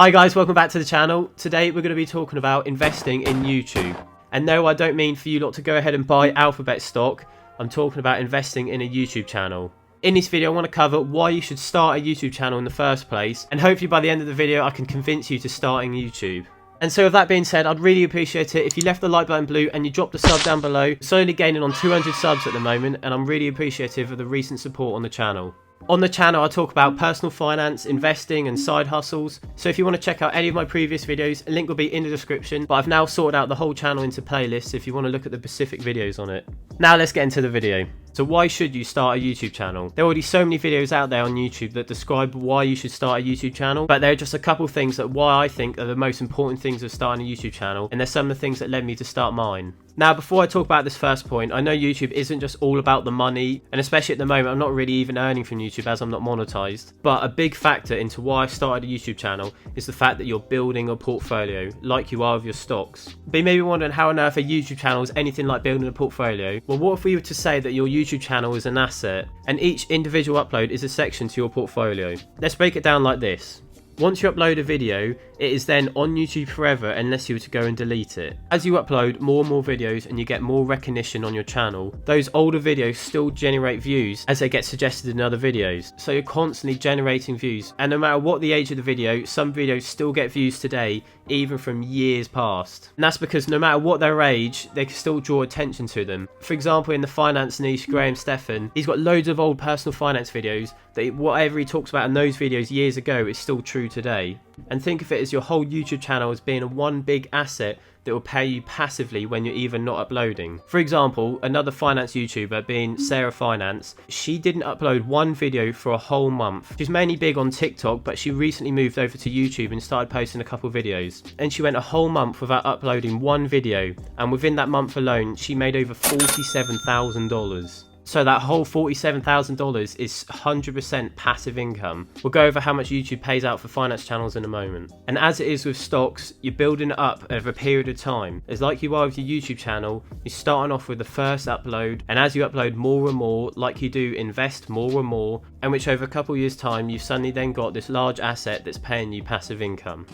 Hi guys, welcome back to the channel. Today we're going to be talking about investing in YouTube. And no, I don't mean for you lot to go ahead and buy Alphabet stock. I'm talking about investing in a YouTube channel. In this video I want to cover why you should start a YouTube channel in the first place, and hopefully by the end of the video I can convince you to starting YouTube. And so with that being said, I'd really appreciate it if you left the like button blue and you dropped a sub down below. Slowly gaining on 200 subs at the moment, and I'm really appreciative of the recent support on the channel. On the channel I talk about personal finance, investing and side hustles, so if you want to check out any of my previous videos, a link will be in the description, but I've now sorted out the whole channel into playlists if you want to look at the specific videos on it. Now let's get into the video. So why should you start a YouTube channel? There are already so many videos out there on YouTube that describe why you should start a YouTube channel, but there are just a couple of things that why I think are the most important things of starting a YouTube channel, and there's some of the things that led me to start mine. Now before I talk about this first point, I know YouTube isn't just all about the money, and especially at the moment I'm not really even earning from YouTube as I'm not monetized, but a big factor into why I started a YouTube channel is the fact that you're building a portfolio like you are with your stocks. But you may be wondering how on earth a YouTube channel is anything like building a portfolio. Well, what if we were to say that your YouTube channel is an asset and each individual upload is a section to your portfolio? Let's break it down like this. Once you upload a video, it is then on YouTube forever unless you were to go and delete it. As you upload more and more videos and you get more recognition on your channel, those older videos still generate views as they get suggested in other videos. So you're constantly generating views, and no matter what the age of the video, some videos still get views today, even from years past. And that's because no matter what their age, they can still draw attention to them. For example, in the finance niche, Graham Stephan, he's got loads of old personal finance videos that whatever he talks about in those videos years ago is still true today. And think of it as your whole YouTube channel as being one big asset that will pay you passively when you're even not uploading. For example, another finance YouTuber being Sarah Finance, she didn't upload one video for a whole month. She's mainly big on TikTok, but she recently moved over to YouTube and started posting a couple videos. And she went a whole month without uploading one video, and within that month alone, she made over $47,000. So that whole $47,000 is 100% passive income. We'll go over how much YouTube pays out for finance channels in a moment. And as it is with stocks, you're building it up over a period of time. It's like you are with your YouTube channel, you're starting off with the first upload, and as you upload more and more, like you do invest more and more, and which over a couple of years time, you've suddenly then got this large asset that's paying you passive income.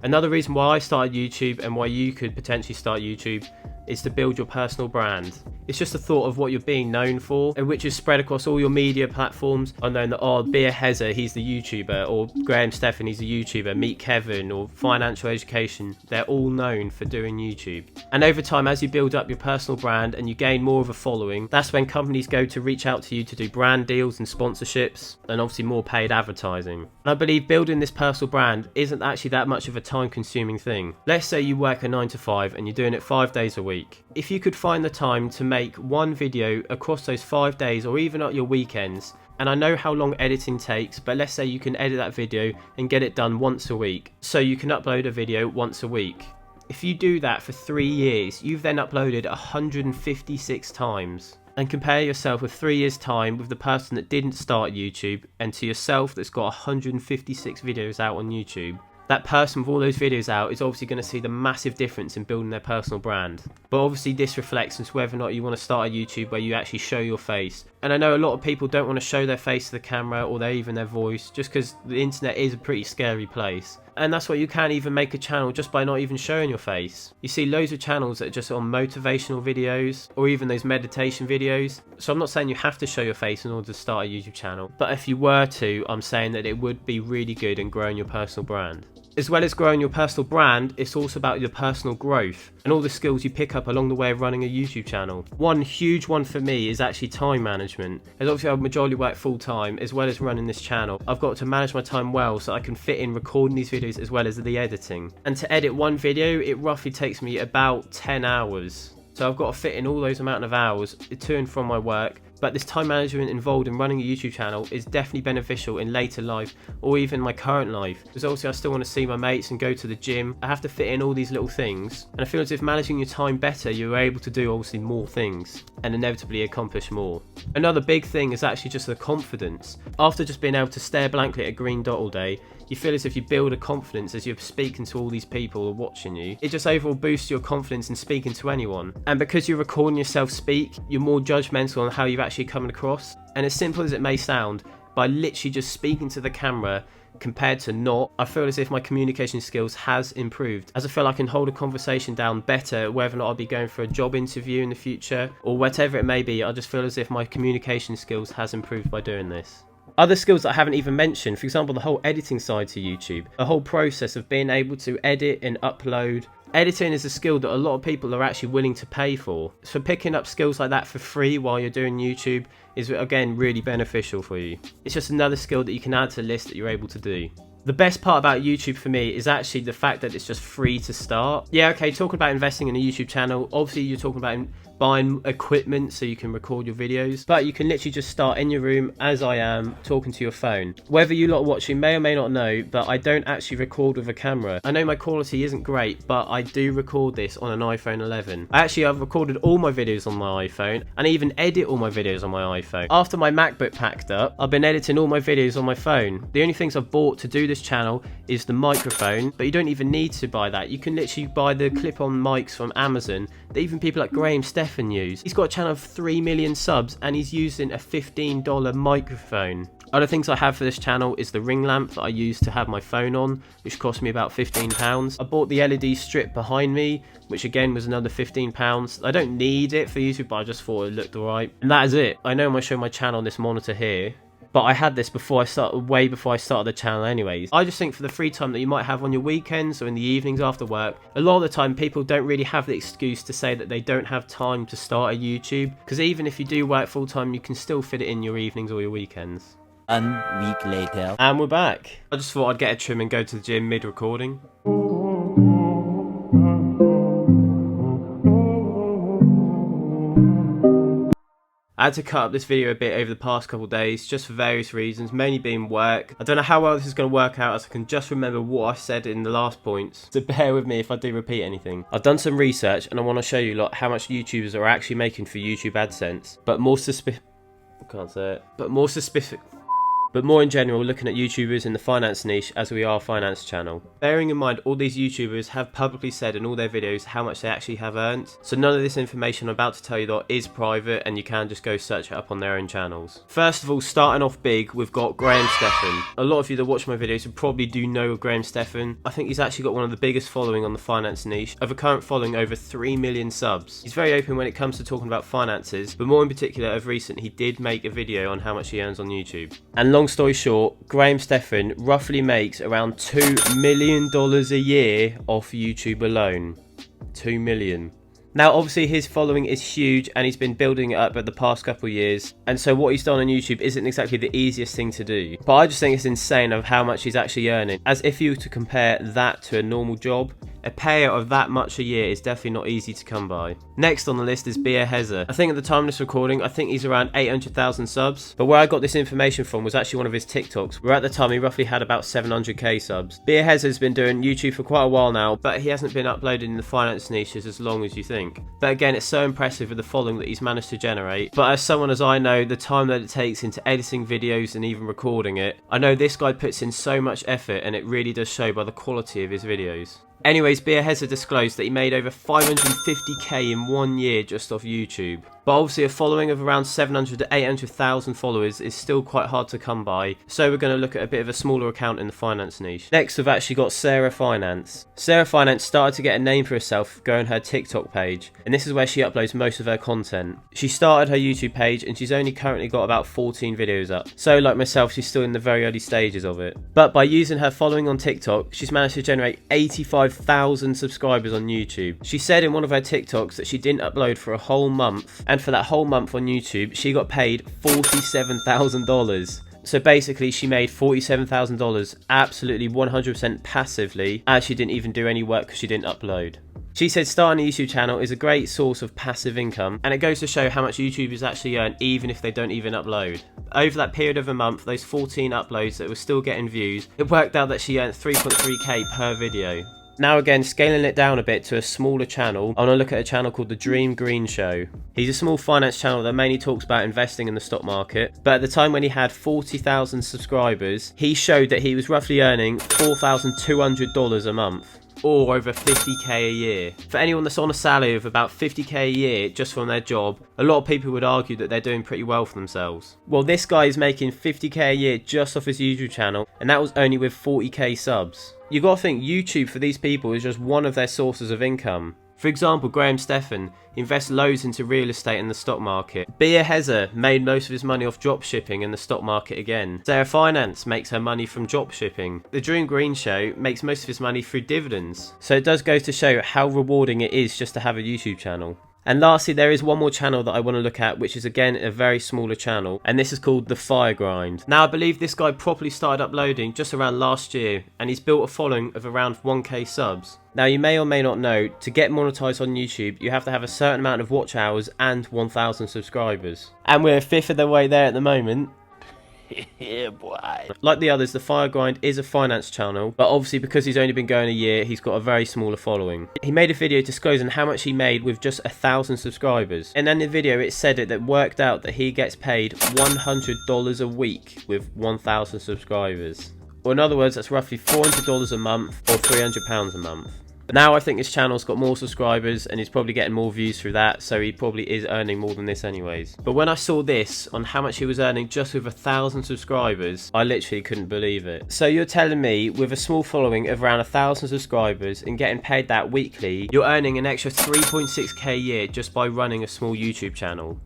Another reason why I started YouTube and why you could potentially start YouTube is to build your personal brand. It's just a thought of what you're being known for, and which is spread across all your media platforms. I know that, oh, Bia Hezza, he's the YouTuber, or Graham Stephan, he's a YouTuber, Meet Kevin, or Financial Education. They're all known for doing YouTube. And over time, as you build up your personal brand and you gain more of a following, that's when companies go to reach out to you to do brand deals and sponsorships, and obviously more paid advertising. And I believe building this personal brand isn't actually that much of a time-consuming thing. Let's say you work a 9 to 5 and you're doing it 5 days a week. If you could find the time to make one video across those 5 days or even at your weekends, and I know how long editing takes, but let's say you can edit that video and get it done once a week, so you can upload a video once a week. If you do that for 3 years, you've then uploaded 156 times. And compare yourself with 3 years time with the person that didn't start YouTube, and to yourself that's got 156 videos out on YouTube. That person with all those videos out is obviously going to see the massive difference in building their personal brand. But obviously this reflects into whether or not you want to start a YouTube where you actually show your face. And I know a lot of people don't want to show their face to the camera or even their voice, just because the internet is a pretty scary place. And that's why you can't even make a channel just by not even showing your face. You see loads of channels that are just on motivational videos or even those meditation videos. So I'm not saying you have to show your face in order to start a YouTube channel, but if you were to, I'm saying that it would be really good in growing your personal brand. As well as growing your personal brand, it's also about your personal growth and all the skills you pick up along the way of running a YouTube channel. One huge one for me is actually time management. As obviously I majority work full time as well as running this channel, I've got to manage my time well so I can fit in recording these videos as well as the editing. And to edit one video, it roughly takes me about 10 hours. So I've got to fit in all those amount of hours to and from my work. But this time management involved in running a YouTube channel is definitely beneficial in later life or even my current life. Because obviously I still want to see my mates and go to the gym. I have to fit in all these little things. And I feel as if managing your time better, you're able to do obviously more things and inevitably accomplish more. Another big thing is actually just the confidence. After just being able to stare blankly at a green dot all day, you feel as if you build a confidence as you're speaking to all these people who are watching you. It just overall boosts your confidence in speaking to anyone. And because you're recording yourself speak, you're more judgmental on how you've actually come across. And as simple as it may sound, by literally just speaking to the camera, compared to not, I feel as if my communication skills has improved, as I feel I can hold a conversation down better, whether or not I'll be going for a job interview in the future or whatever it may be. I just feel as if my communication skills has improved by doing this. Other skills that I haven't even mentioned, for example, the whole editing side to YouTube, the whole process of being able to edit and upload. Editing is a skill that a lot of people are actually willing to pay for. So picking up skills like that for free while you're doing YouTube is, again, really beneficial for you. It's just another skill that you can add to the list that you're able to do. The best part about YouTube for me is actually the fact that it's just free to start. Yeah, okay, talking about investing in a YouTube channel, obviously you're talking about buying equipment so you can record your videos, but you can literally just start in your room as I am, talking to your phone. Whether you lot watching may or may not know, but I don't actually record with a camera. I know my quality isn't great, but I do record this on an iPhone 11. I've recorded all my videos on my iPhone, and I even edit all my videos on my iPhone. After my MacBook packed up, I've been editing all my videos on my phone. The only things I've bought to do this channel is the microphone, but you don't even need to buy that. You can literally buy the clip-on mics from Amazon that even people like Graham Stephan use. He's got a channel of 3 million subs and he's using a $15 microphone. Other things I have for this channel is the ring lamp that I use to have my phone on, which cost me about £15. I bought the LED strip behind me, which again was another £15. I don't need it for YouTube, but I just thought it looked alright. And that is it. I know I'm going to show my channel on this monitor here, but I had this way before I started the channel anyways. I just think for the free time that you might have on your weekends or in the evenings after work, a lot of the time people don't really have the excuse to say that they don't have time to start a YouTube, because even if you do work full time, you can still fit it in your evenings or your weekends. 1 week later. And we're back. I just thought I'd get a trim and go to the gym mid-recording. I had to cut up this video a bit over the past couple of days, just for various reasons, mainly being work. I don't know how well this is going to work out, as I can just remember what I said in the last points, so bear with me if I do repeat anything. I've done some research and I want to show you lot how much YouTubers are actually making for YouTube AdSense, but more in general, looking at YouTubers in the finance niche, as we are a finance channel. Bearing in mind all these YouTubers have publicly said in all their videos how much they actually have earned, so none of this information I'm about to tell you though is private, and you can just go search it up on their own channels. First of all, starting off big, we've got Graham Stephan. A lot of you that watch my videos would probably do know Graham Stephan. I think he's actually got one of the biggest following on the finance niche, of a current following over 3 million subs. He's very open when it comes to talking about finances, but more in particular of recent, he did make a video on how much he earns on YouTube. And long story short, Graham Stephan roughly makes around $2 million a year off YouTube alone. 2 million. Now obviously his following is huge and he's been building it up over the past couple of years, and so what he's done on YouTube isn't exactly the easiest thing to do, but I just think it's insane of how much he's actually earning, as if you were to compare that to a normal job, a payout of that much a year is definitely not easy to come by. Next on the list is Beer Hezza. I think at the time of this recording, I think he's around 800,000 subs, but where I got this information from was actually one of his TikToks, where at the time he roughly had about 700k subs. Beer Hezza has been doing YouTube for quite a while now, but he hasn't been uploading in the finance niches as long as you think. But again, it's so impressive with the following that he's managed to generate. But as someone as I know, the time that it takes into editing videos and even recording it, I know this guy puts in so much effort, and it really does show by the quality of his videos. Anyways, Beer Hezza disclosed that he made over 550k in 1 year just off YouTube. But obviously a following of around 700 to 800,000 followers is still quite hard to come by, so we're going to look at a bit of a smaller account in the finance niche. Next we've actually got Sarah Finance. Sarah Finance started to get a name for herself going her TikTok page, and this is where she uploads most of her content. She started her YouTube page and she's only currently got about 14 videos up, so like myself she's still in the very early stages of it. But by using her following on TikTok, she's managed to generate 85,000 subscribers on YouTube. She said in one of her TikToks that she didn't upload for a whole month, and for that whole month on YouTube she got paid $47,000. So basically she made $47,000 absolutely 100% passively, as she didn't even do any work because she didn't upload. She said starting a YouTube channel is a great source of passive income, and it goes to show how much YouTubers actually earn even if they don't even upload. Over that period of a month, those 14 uploads that were still getting views, it worked out that she earned 3.3k per video. Now again, scaling it down a bit to a smaller channel, I want to look at a channel called The Dream Green Show. He's a small finance channel that mainly talks about investing in the stock market, but at the time when he had 40,000 subscribers, he showed that he was roughly earning $4,200 a month. or over 50k a year. For anyone that's on a salary of about 50k a year just from their job, a lot of people would argue that they're doing pretty well for themselves. Well, this guy is making 50k a year just off his YouTube channel, and that was only with 40k subs. You gotta think YouTube for these people is just one of their sources of income. For example, Graham Stephan invests loads into real estate and the stock market. Bia Hezzer made most of his money off drop shipping and the stock market again. Sarah Finance makes her money from drop shipping. The Drew Green Show makes most of his money through dividends. So it does go to show how rewarding it is just to have a YouTube channel. And lastly, there is one more channel that I want to look at, which is again a very smaller channel, and this is called The Fire Grind. Now, I believe this guy properly started uploading just around last year, and he's built a following of around 1k subs. Now, you may or may not know, to get monetized on YouTube, you have to have a certain amount of watch hours and 1,000 subscribers. And we're a fifth of the way there at the moment. Yeah, boy. Like the others, The Fire Grind is a finance channel, but obviously because he's only been going a year, he's got a very smaller following. He made a video disclosing how much he made with just 1,000 subscribers, and in the video it said that worked out that he gets paid $100 a week with 1,000 subscribers. Or in other words, that's roughly $400 a month or £300 a month. But now I think his channel's got more subscribers and he's probably getting more views through that, so he probably is earning more than this anyways. But when I saw this on how much he was earning just with 1,000 subscribers, I literally couldn't believe it. So you're telling me with a small following of around 1,000 subscribers and getting paid that weekly, you're earning an extra 3.6k a year just by running a small YouTube channel?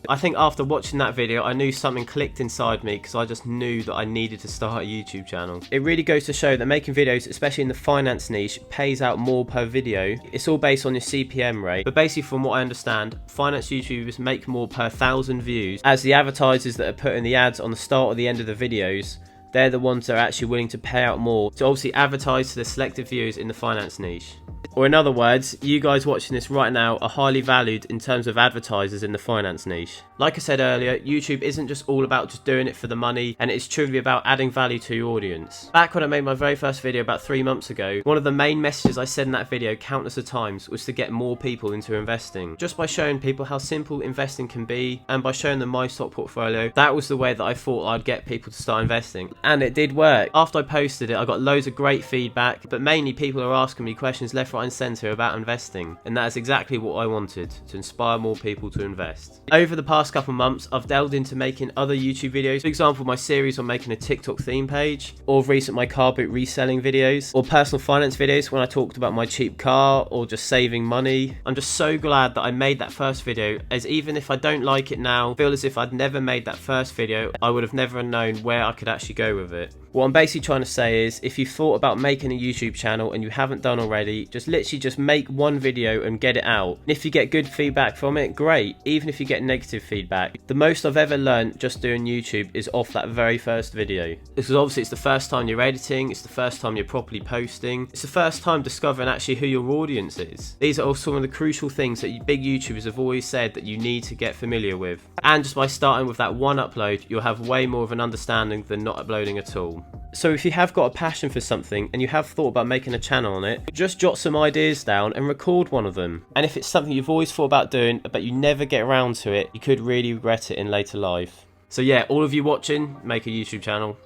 I think after watching that video, I knew something clicked inside me because I just knew that I needed to start a YouTube channel. It really goes to show that making videos, especially in the finance niche, pays out more per video. It's all based on your CPM rate, but basically from what I understand, finance YouTubers make more per 1,000 views, as the advertisers that are putting the ads on the start or the end of the videos, they're the ones that are actually willing to pay out more to obviously advertise to the selected viewers in the finance niche. Or in other words, you guys watching this right now are highly valued in terms of advertisers in the finance niche. Like I said earlier, YouTube isn't just all about just doing it for the money, and it's truly about adding value to your audience. Back when I made my very first video about 3 months ago, one of the main messages I said in that video countless of times was to get more people into investing. Just by showing people how simple investing can be, and by showing them my stock portfolio, that was the way that I thought I'd get people to start investing. And it did work. After I posted it, I got loads of great feedback, but mainly people are asking me questions left, right and centre about investing, and that is exactly what I wanted, to inspire more people to invest. Over the past couple months, I've delved into making other YouTube videos, for example my series on making a TikTok theme page, or of recent my car boot reselling videos, or personal finance videos when I talked about my cheap car, or just saving money. I'm just so glad that I made that first video, as even if I don't like it now, I feel as if I'd never made that first video, I would have never known where I could actually go with it. What I'm basically trying to say is, if you've thought about making a YouTube channel and you haven't done already, just literally make one video and get it out. And if you get good feedback from it, great. Even if you get negative feedback, the most I've ever learned just doing YouTube is off that very first video. Because obviously it's the first time you're editing, it's the first time you're properly posting, it's the first time discovering actually who your audience is. These are all some of the crucial things that big YouTubers have always said that you need to get familiar with. And just by starting with that one upload, you'll have way more of an understanding than not uploading at all. So if you have got a passion for something and you have thought about making a channel on it, just jot some ideas down and record one of them. And if it's something you've always thought about doing but you never get around to it, you could really regret it in later life. So yeah, all of you watching, make a YouTube channel.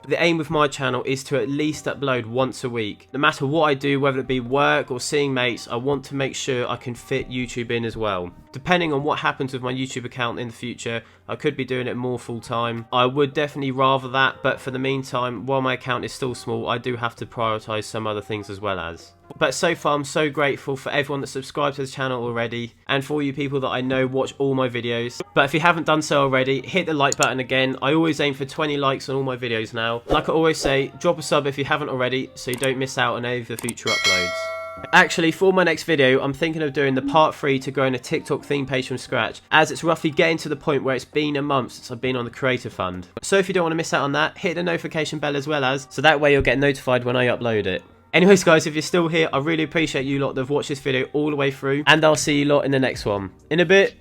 The aim with my channel is to at least upload once a week. No matter what I do, whether it be work or seeing mates, I want to make sure I can fit YouTube in as well. Depending on what happens with my YouTube account in the future, I could be doing it more full time. I would definitely rather that, but for the meantime, while my account is still small, I do have to prioritise some other things as well as. But so far, I'm so grateful for everyone that subscribed to the channel already, and for all you people that I know watch all my videos. But if you haven't done so already, hit the like button again. I always aim for 20 likes on all my videos now. Like I always say, drop a sub if you haven't already, so you don't miss out on any of the future uploads. Actually, for my next video, I'm thinking of doing the part 3 to growing a TikTok theme page from scratch, as it's roughly getting to the point where it's been a month since I've been on the Creator Fund. So if you don't want to miss out on that, hit the notification bell as well as, so that way you'll get notified when I upload it. Anyways guys, if you're still here, I really appreciate you lot that have watched this video all the way through, and I'll see you lot in the next one. In a bit.